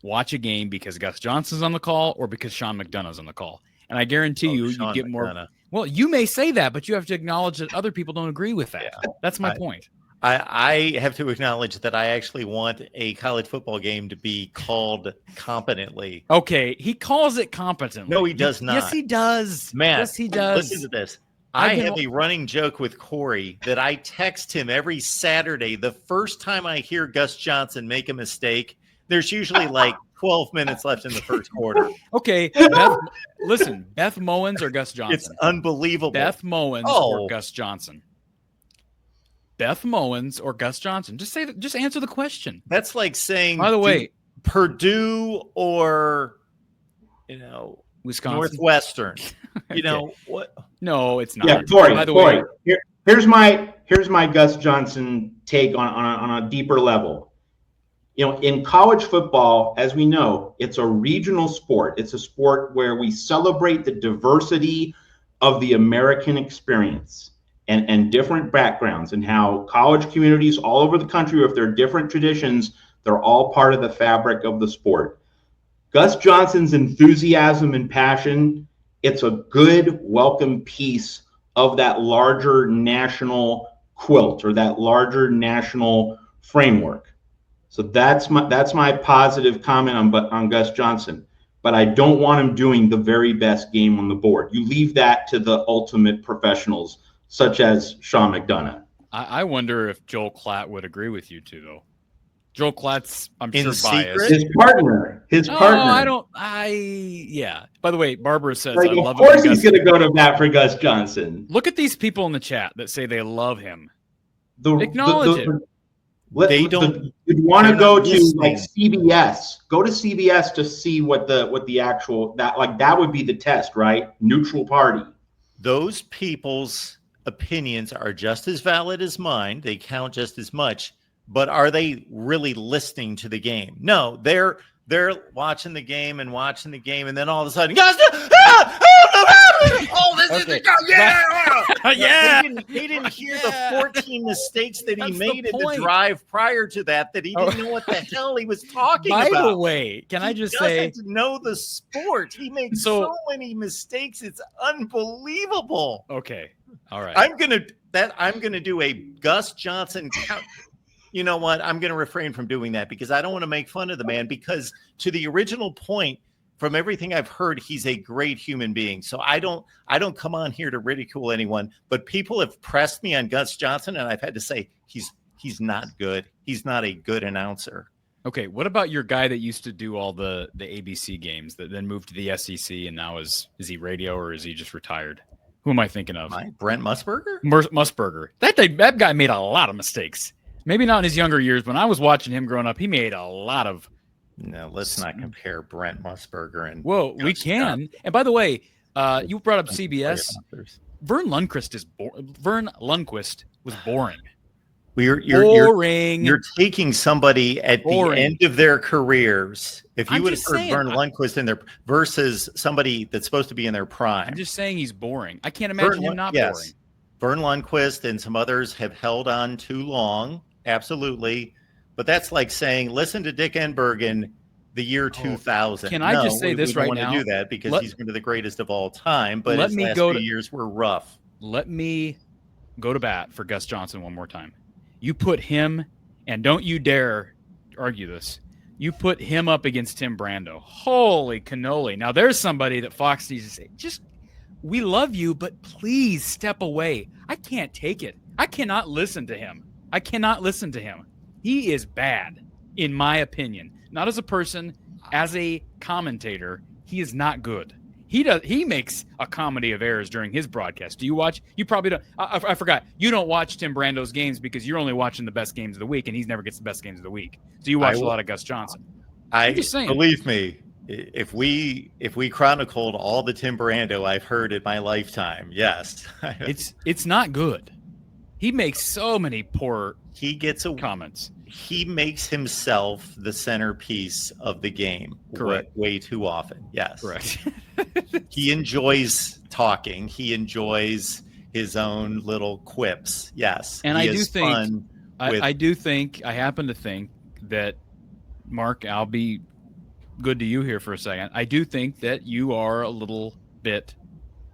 watch a game because Gus Johnson's on the call or because Sean McDonough's on the call? And I guarantee you get more. Well, you may say that, but you have to acknowledge that other people don't agree with that. Yeah. That's my point. I have to acknowledge that I actually want a college football game to be called competently. Okay, he calls it competently. No, he does not. Yes, he does. Matt, yes, he does. Listen to this. I have a running joke with Corey that I text him every Saturday. The first time I hear Gus Johnson make a mistake, there's usually like 12 minutes left in the first quarter. Okay, listen, Beth Mowins or Gus Johnson? It's unbelievable. Beth Mowins or Gus Johnson? Beth Mowins or Gus Johnson? Just answer the question. That's like saying, by the way, Purdue or Wisconsin, Northwestern. You know what? No, it's not. Yeah, Corey. By the Corey, way, here's my Gus Johnson take on a deeper level. In college football, as we know, it's a regional sport. It's a sport where we celebrate the diversity of the American experience and different backgrounds, and how college communities all over the country, if they're different traditions, they're all part of the fabric of the sport. Gus Johnson's enthusiasm and passion, it's a good, welcome piece of that larger national quilt or that larger national framework. So that's my positive comment on Gus Johnson. But I don't want him doing the very best game on the board. You leave that to the ultimate professionals, such as Sean McDonough. I wonder if Joel Klatt would agree with you two, though. Joel Klatt's, I'm sure, biased. His partner. Yeah. By the way, Barbara says, like, I love him. Of course he's going to go to bat for Gus Johnson. Look at these people in the chat that say they love him. Acknowledge it. You'd want to go to like CBS. Go to CBS to see what the actual that would be the test, right? Neutral party. Those people's opinions are just as valid as mine. They count just as much. But are they really listening to the game? No, they're watching the game, and then all of a sudden, guys, this is the yeah. He didn't hear the 14 mistakes that he made in the drive prior to that he didn't know what the hell he was talking about. By the way, can I just say, to know the sport, he makes so many mistakes. It's unbelievable. Okay, all right. I'm gonna do a Gus Johnson count. You know what? I'm going to refrain from doing that because I don't want to make fun of the man, because to the original point, from everything I've heard, he's a great human being. So I don't come on here to ridicule anyone, but people have pressed me on Gus Johnson, and I've had to say he's not good. He's not a good announcer. Okay, what about your guy that used to do all the ABC games that then moved to the SEC and now is he radio or is he just retired? Who am I thinking of? Brent Musburger? Musburger. That guy made a lot of mistakes. Maybe not in his younger years. When I was watching him growing up, he made a lot of. No, let's not compare Brent Musburger and. Well, we can. And by the way, you brought up CBS. Vern Lundquist was boring. You're taking somebody at the end of their careers. If you would have heard Vern Lundquist in there versus somebody that's supposed to be in their prime. I'm just saying he's boring. I can't imagine him not boring. Vern Lundquist and some others have held on too long. Absolutely. But that's like saying, listen to Dick Enberg in the year 2000. Can I just say this right now? We don't want to do that because he's one of the greatest of all time, but his last few years were rough. Let me go to bat for Gus Johnson one more time. You put him, and don't you dare argue this, you put him up against Tim Brando. Holy cannoli. Now there's somebody that Fox needs to say, we love you, but please step away. I can't take it. I cannot listen to him. He is bad, in my opinion. Not as a person, as a commentator, he is not good. He makes a comedy of errors during his broadcast. Do you watch? You probably don't. I forgot. You don't watch Tim Brando's games because you're only watching the best games of the week, and he never gets the best games of the week. So you watch a lot of Gus Johnson. I'm just saying. Believe me, if we chronicled all the Tim Brando I've heard in my lifetime, yes, it's not good. He makes so many poor He gets comments. He makes himself the centerpiece of the game. Correct. Way too often. Yes. Correct. He enjoys talking. He enjoys his own little quips. Yes. And he I do is think fun I happen to think that, Mark, I'll be good to you here for a second. I do think that you are a little bit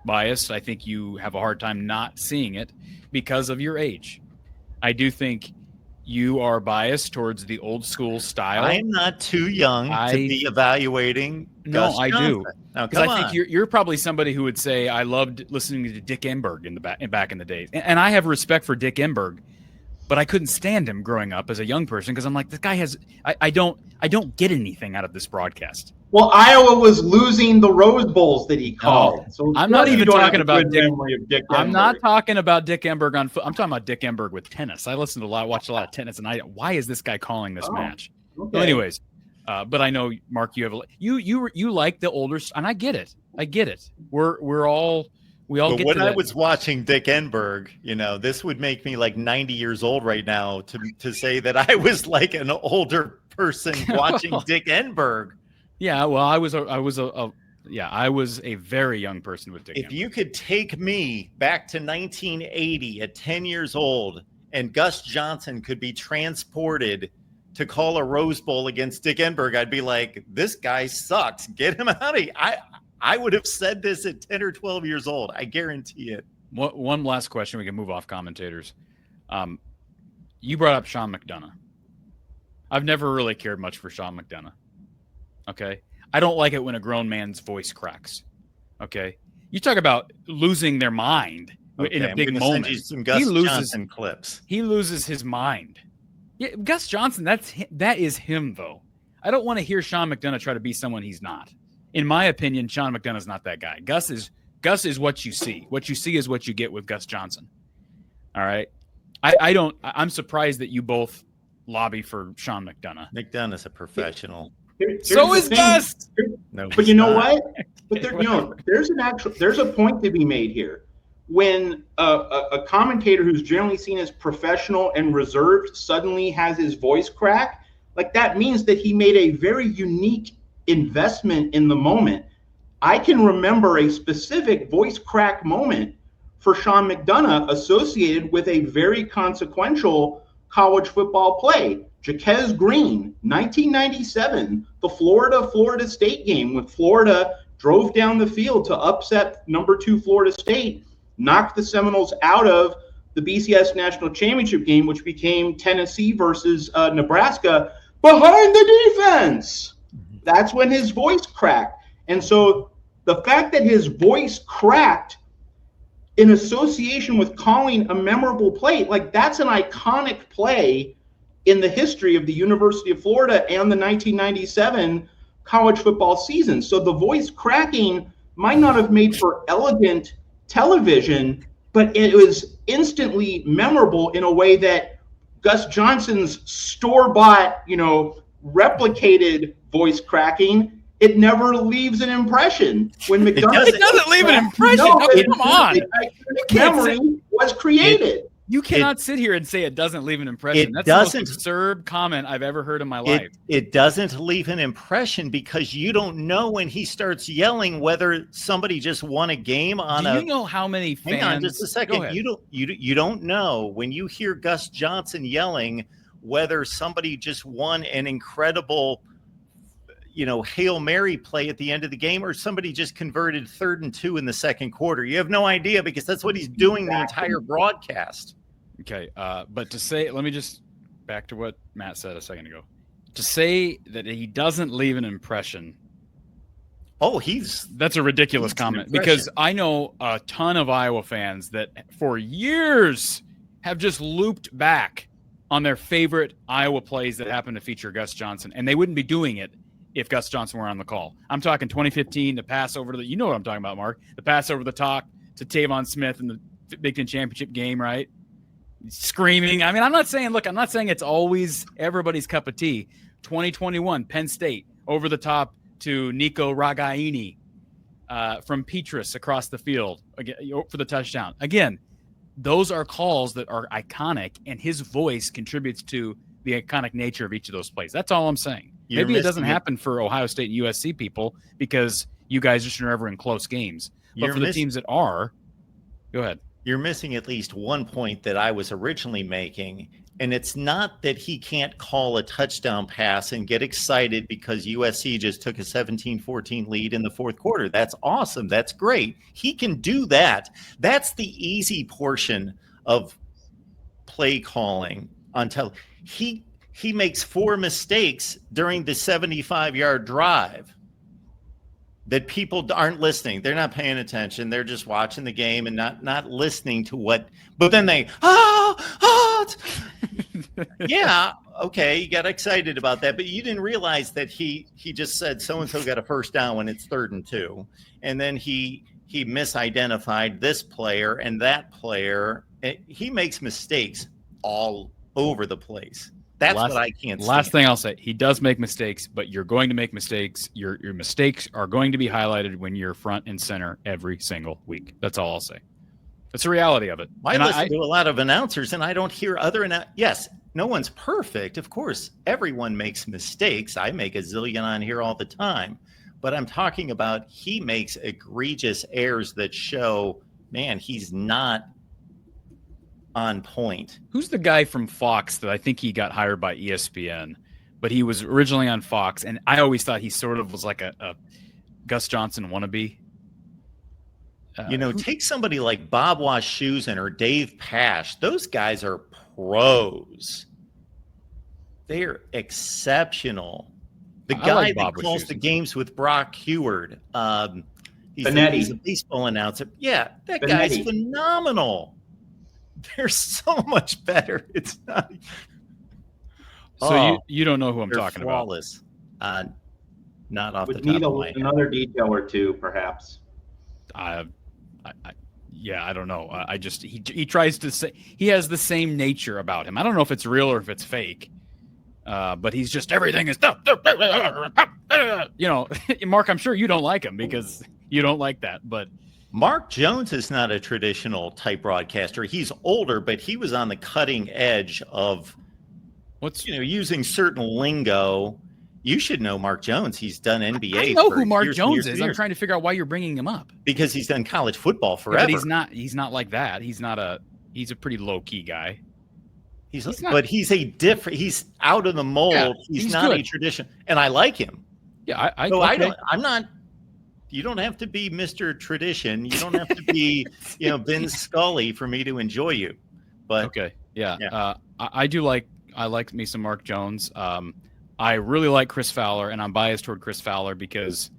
biased. I think you have a hard time not seeing it because of your age. I do think you are biased towards the old school style. I am not too young to be evaluating. No, I do. Because I think you're probably somebody who would say, I loved listening to Dick Enberg back in the days. And I have respect for Dick Enberg, but I couldn't stand him growing up as a young person because I'm like, this guy has I don't get anything out of this broadcast. Well, Iowa was losing the Rose Bowls that he called. No, so I'm not even talking about Dick Dick. I'm not talking about Dick Enberg on foot. I'm talking about Dick Enberg with tennis. I watched a lot of tennis, and why is this guy calling this match? Okay. So anyways, but I know, Mark, you like the older, and I get it. We all but get when to I that. was watching Dick Enberg, this would make me like 90 years old right now to say that I was like an older person watching Dick Enberg. Yeah, well, I was a very young person with Dick Enberg. If you could take me back to 1980 at 10 years old and Gus Johnson could be transported to call a Rose Bowl against Dick Enberg, I'd be like, this guy sucks. Get him out of here. I would have said this at 10 or 12 years old. I guarantee it. One last question. We can move off commentators. You brought up Sean McDonough. I've never really cared much for Sean McDonough. Okay. I don't like it when a grown man's voice cracks. Okay. You talk about losing their mind in a big moment. Send you some Gus Johnson clips. He loses his mind. Yeah, Gus Johnson, that is him, though. I don't want to hear Sean McDonough try to be someone he's not. In my opinion, Sean McDonough's not that guy. Gus is what you see. What you see is what you get with Gus Johnson. All right. I'm surprised that you both lobby for Sean McDonough. McDonough's a professional. So is Gus. No, but you know what? But there's a point to be made here. When a commentator who's generally seen as professional and reserved suddenly has his voice crack, like that means that he made a very unique investment in the moment. I can remember a specific voice crack moment for Sean McDonough associated with a very consequential college football play. Jaquez Green, 1997, the Florida State game when Florida drove down the field to upset number 2 Florida State, knocked the Seminoles out of the BCS National Championship game, which became Tennessee versus Nebraska, behind the defense. That's when his voice cracked. And so the fact that his voice cracked in association with calling a memorable play, like that's an iconic play in the history of the University of Florida and the 1997 college football season. So the voice cracking might not have made for elegant television, but it was instantly memorable in a way that Gus Johnson's store-bought, replicated voice cracking, it never leaves an impression. When McDonough it doesn't leave an impression. No, come on. Memory was created. You cannot sit here and say it doesn't leave an impression. That's the most absurd comment I've ever heard in my life. It doesn't leave an impression because you don't know when he starts yelling whether somebody just won a game on Do you know how many fans? Hang on just a second. You don't know when you hear Gus Johnson yelling whether somebody just won an incredible Hail Mary play at the end of the game or somebody just converted 3rd and 2 in the second quarter. You have no idea because that's what he's doing the entire broadcast. Okay. But to say, let me just back to what Matt said a second ago. To say that he doesn't leave an impression. That's a ridiculous comment because I know a ton of Iowa fans that for years have just looped back on their favorite Iowa plays that happen to feature Gus Johnson, and they wouldn't be doing it if Gus Johnson were on the call. I'm talking 2015, the pass over to you know what I'm talking about, Mark. The pass over the top to Tavon Smith in the Big Ten Championship game, right? Screaming. I mean, I'm not saying it's always everybody's cup of tea. 2021, Penn State, over the top to Nico Ragaini from Petrus across the field for the touchdown. Again, those are calls that are iconic, and his voice contributes to the iconic nature of each of those plays. That's all I'm saying. Maybe it doesn't happen for Ohio State and USC people because you guys just are never in close games. But for the teams that are, go ahead. You're missing at least one point that I was originally making, and it's not that he can't call a touchdown pass and get excited because USC just took a 17-14 lead in the fourth quarter. That's awesome. That's great. He can do that. That's the easy portion of play calling until he makes 4 mistakes during the 75-yard drive that people aren't listening. They're not paying attention. They're just watching the game and not listening to what, but then they, yeah, okay, you got excited about that, but you didn't realize that he just said so-and-so got a first down when it's 3rd and 2. And then he misidentified this player and that player. He makes mistakes all over the place. That's what I can't stand. Last thing I'll say, he does make mistakes, but you're going to make mistakes. Your mistakes are going to be highlighted when you're front and center every single week. That's all I'll say. That's the reality of it. I listen to a lot of announcers, and I don't hear other yes, no one's perfect. Of course, everyone makes mistakes. I make a zillion on here all the time. But I'm talking about he makes egregious errors that show, man, he's not on point. Who's the guy from Fox that I think he got hired by ESPN, but he was originally on Fox, and I always thought he sort of was like a Gus Johnson wannabe. Take somebody like Bob Wischusen or Dave Pasch. Those guys are pros. They're exceptional. The guy that calls the games with Brock Heward, he's a baseball announcer. Yeah, that guy's phenomenal. They're so much better. It's not. So you don't know who I'm talking flawless. Not off the top need of my head. Another detail or two, perhaps. I don't know. He tries to say he has the same nature about him. I don't know if it's real or if it's fake. But he's just everything is Mark, I'm sure you don't like him because you don't like that, but Mark Jones is not a traditional type broadcaster. He's older, but he was on the cutting edge of using certain lingo. You should know Mark Jones. He's done NBA. I know who Mark Jones is. I'm trying to figure out why you're bringing him up. Because he's done college football forever. Yeah, but he's not like that. He's a pretty low key guy. He's out of the mold. Yeah, he's not good. A tradition, and I like him. Yeah, I'm not. You don't have to be Mr. Tradition. You don't have to be, Ben Scully for me to enjoy you. But okay, yeah. I like me some Mark Jones. I really like Chris Fowler, and I'm biased toward Chris Fowler because,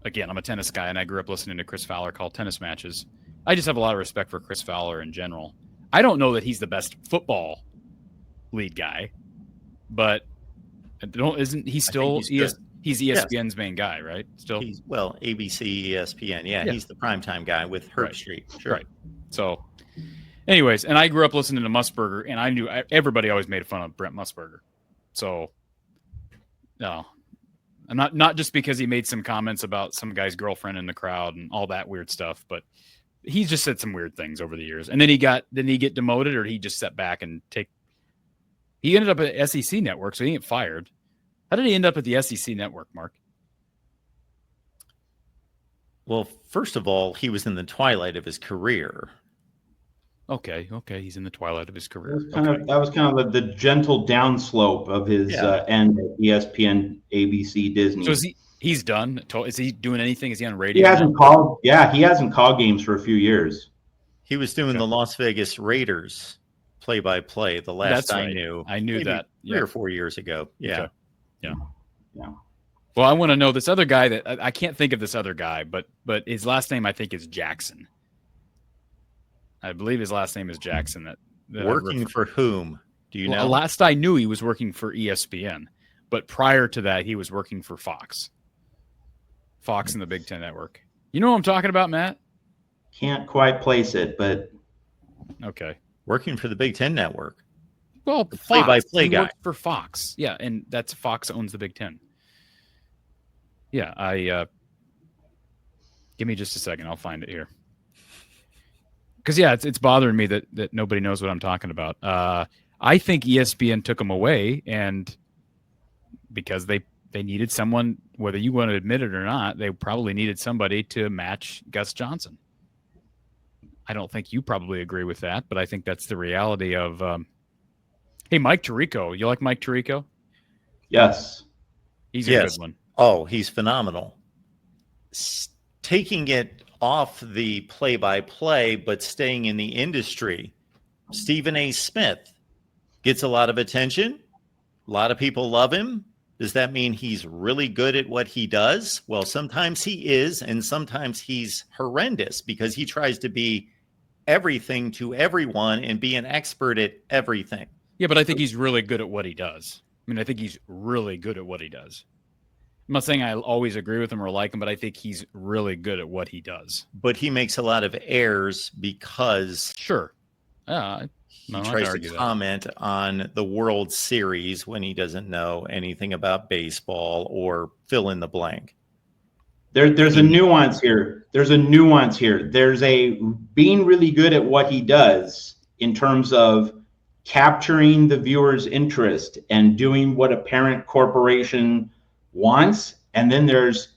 again, I'm a tennis guy, and I grew up listening to Chris Fowler call tennis matches. I just have a lot of respect for Chris Fowler in general. I don't know that he's the best football lead guy, but isn't he still? He's ESPN's main guy, right? Still, ABC, ESPN. Yeah, he's the primetime guy with Herb Street. Sure. Right. So, anyways, and I grew up listening to Musburger, and I knew everybody always made fun of Brent Musburger. So, no, not just because he made some comments about some guy's girlfriend in the crowd and all that weird stuff, but he's just said some weird things over the years. And then didn't he get demoted, or he just sat back and he ended up at SEC Network, so he ain't fired. How did he end up at the SEC Network, Mark? Well, first of all, he was in the twilight of his career. Okay, he's in the twilight of his career. That was kind of the gentle downslope of his end at ESPN, ABC, Disney. So he's done? Is he doing anything? Is he on radio? He hasn't called. Yeah, he hasn't called games for a few years. He was doing the Las Vegas Raiders play-by-play. The last I knew. I knew that 3 or 4 years ago. Yeah. Okay. Yeah. Well, I want to know this other guy that I can't think of this other guy, but his last name I think is Jackson. I believe his last name is Jackson. That working for whom? Do you know? Last I knew, he was working for ESPN, but prior to that, he was working for Fox and the Big Ten Network. You know what I'm talking about, Matt? Can't quite place it, but okay. Working for the Big Ten Network. Well, the play-by-play guy for Fox. Yeah, and that's Fox owns the Big Ten. Yeah, give me just a second. I'll find it here. Because it's bothering me that nobody knows what I'm talking about. I think ESPN took him away, and because they needed someone, whether you want to admit it or not, they probably needed somebody to match Gus Johnson. I don't think you probably agree with that, but I think that's the reality of. Hey, Mike Tirico, you like Mike Tirico? Yes, he's a good one. Oh, he's phenomenal. Taking it off the play-by-play, but staying in the industry, Stephen A. Smith gets a lot of attention. A lot of people love him. Does that mean he's really good at what he does? Well, sometimes he is, and sometimes he's horrendous because he tries to be everything to everyone and be an expert at everything. Yeah, but I think he's really good at what he does. I mean, I think he's really good at what he does. I'm not saying I always agree with him or like him, but I think he's really good at what he does. But he makes a lot of errors because sure, he tries to comment on the World Series when he doesn't know anything about baseball or fill in the blank. There's a nuance here. There's a being really good at what he does in terms of capturing the viewer's interest and doing what a parent corporation wants. And then there's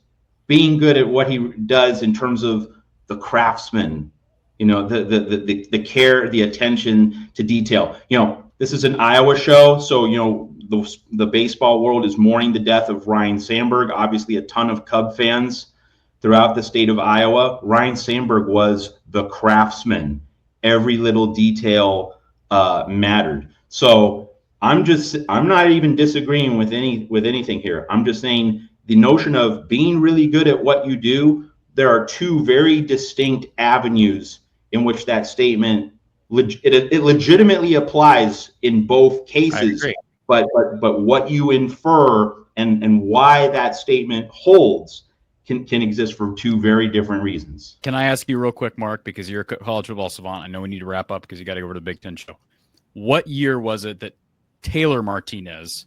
being good at what he does in terms of the craftsman, the care, the attention to detail. This is an Iowa show, so the baseball world is mourning the death of Ryne Sandberg. Obviously, a ton of Cub fans throughout the state of Iowa. Ryne Sandberg was the craftsman. Every little detail mattered. So I'm not even disagreeing with anything here. I'm just saying the notion of being really good at what you do. There are two very distinct avenues in which that statement it legitimately applies in both cases. But what you infer and why that statement holds can exist for two very different reasons. Can I ask you real quick, Mark, because you're a college football savant? I know we need to wrap up because you got to go over to the Big Ten show. What year was it that Adrian Martinez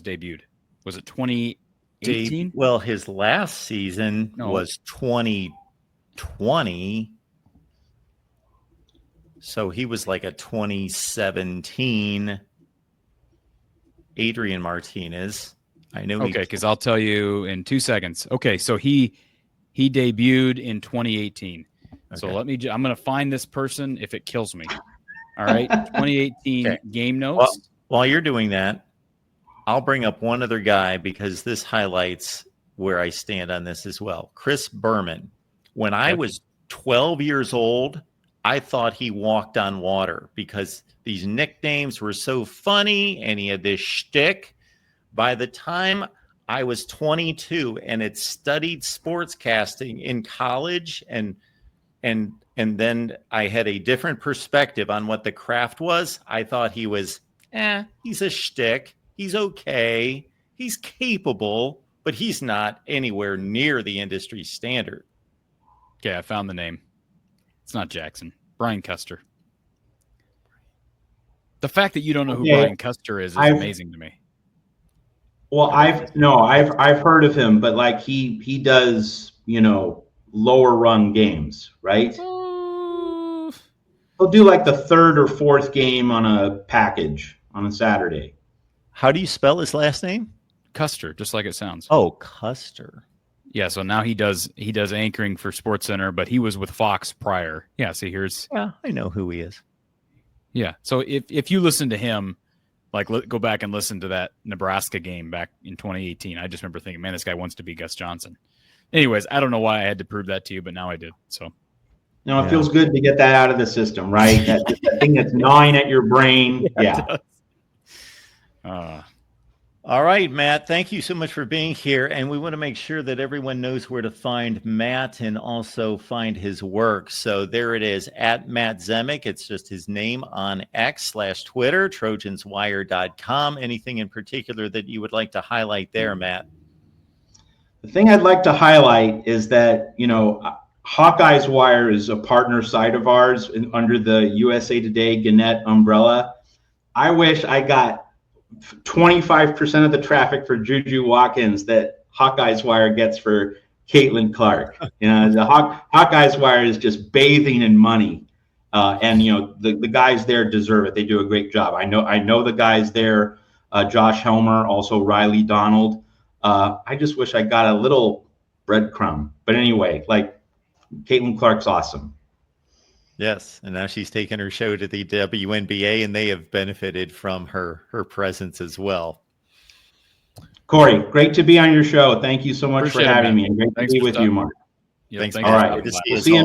debuted? Was it 2018? Well, his last season was 2020. So he was like a 2017 Adrian Martinez. I know. Okay, because I'll tell you in 2 seconds. Okay, so he debuted in 2018. Okay. So I'm going to find this person if it kills me. All right, 2018 game notes. Well, while you're doing that, I'll bring up one other guy because this highlights where I stand on this as well. Chris Berman. When I was 12 years old, I thought he walked on water because these nicknames were so funny and he had this shtick. By the time I was 22 and had studied sportscasting in college and then I had a different perspective on what the craft was, I thought he was, he's a shtick. He's okay. He's capable, but he's not anywhere near the industry standard. Okay, I found the name. It's not Jackson. Brian Custer. The fact that you don't know who Brian Custer is amazing to me. Well, I've heard of him, but like he does, lower run games, right? He'll do like the third or fourth game on a package on a Saturday. How do you spell his last name? Custer, just like it sounds. Oh, Custer. Yeah, so now he does anchoring for SportsCenter, but he was with Fox prior. Yeah, see here's. Yeah, I know who he is. Yeah, so if you listen to him, like go back and listen to that Nebraska game back in 2018. I just remember thinking, man, this guy wants to be Gus Johnson. Anyways, I don't know why I had to prove that to you, but now I did. So. No, it feels good to get that out of the system, right? that thing that's gnawing at your brain. Yeah. All right, Matt, thank you so much for being here. And we want to make sure that everyone knows where to find Matt and also find his work. So there it is, at Matt Zemek. It's just his name on X/Twitter, trojanswire.com. Anything in particular that you would like to highlight there, Matt? The thing I'd like to highlight is that, Hawkeyes Wire is a partner site of ours under the USA Today Gannett umbrella. I wish I got 25% of the traffic for Juju Watkins that Hawkeyes Wire gets for Caitlin Clark. You know, the Hawkeyes Wire is just bathing in money. And you know, the guys there deserve it. They do a great job. I know the guys there, Josh Helmer, also Riley Donald. I just wish I got a little breadcrumb. But anyway, like, Caitlin Clark's awesome. Yes, and now she's taken her show to the WNBA, and they have benefited from her presence as well. Corey, great to be on your show. Thank you so much Appreciate for it, having man. me, and great Thanks to be for with stopping. you, Mark. Yeah, Thanks. thanks All for right. stopping Good to by. see you We'll see you all.